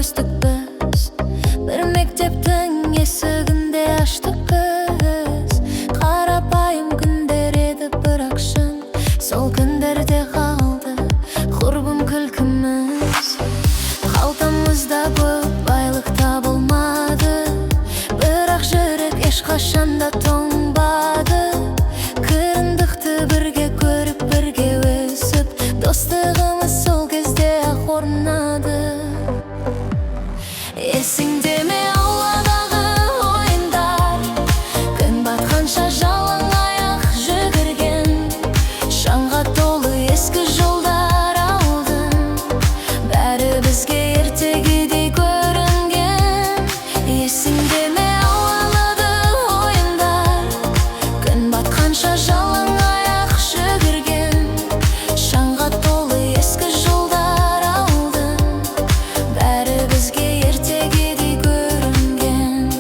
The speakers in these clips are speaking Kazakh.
өстік біз, бір мектептің есігінде аштық біз. Қарапайым күндер еді, бірақ шын сол күндерде қалды құрбым күлкіміз. Қалтамызда көп байлық табылмады, бірақ жүрек ешқашанда тоңбады. Қиындықты бірге көріп, бірге өсіп, достығымыз сол кезде ақ орнады. Есіңде ме ауладағы ойындар, күн батқанша жалаң аяқ жүгірген, шаңға толы ескі жолдар алдың, бәрі бізге ертегідей көрінген. Есіңде ме ауладағы ойындар, күн батқанша жалаң аяқ жүгірген, шаңға толы ескі жолдар алдың, бәрі бізге ертегідей көрінген.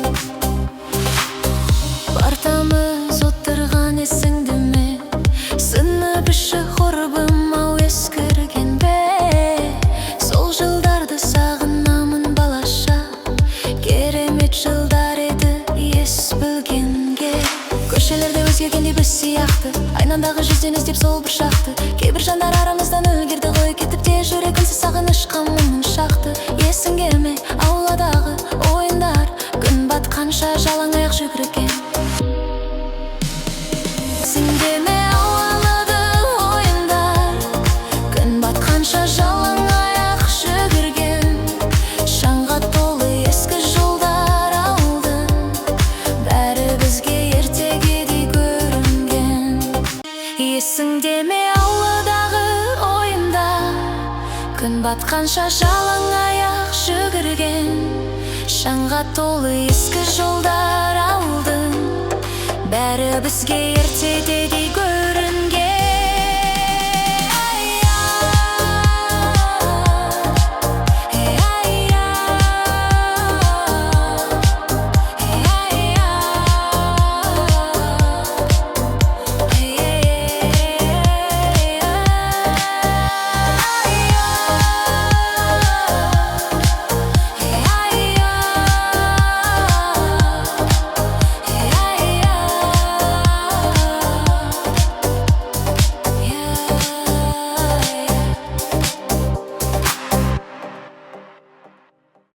Партамыз отырған есіңде ме, сынып іші құрбым-ау ескірген бе? Сол жылдарды сағынамын балаша, керемет жылдар еді ес білгенге. Көшелерде өзгергенде біз сияқты, айнандағы жүзден іздеп сол бір шақты. Кейбір жандар арамыздан үлгерді ғой, кетіп те жүрегімсіз сағынышқа мұңын шақты. Есіңде ме ауладағы ойындар, күн батқанша жалаң аяқ жүгірген. Есіңде ме ауладағы ойындар, күн батқанша жалаң аяқ жүгірген, шаңға толы ескі жолдар алдың, бәрі бізге ертегідей көрінген. Есіңде ме ауладағы ойындар, күн батқанша жалаң аяқ жүгірген, шаңға толы ескі жолдар алдың, бәрі бізге ертегідей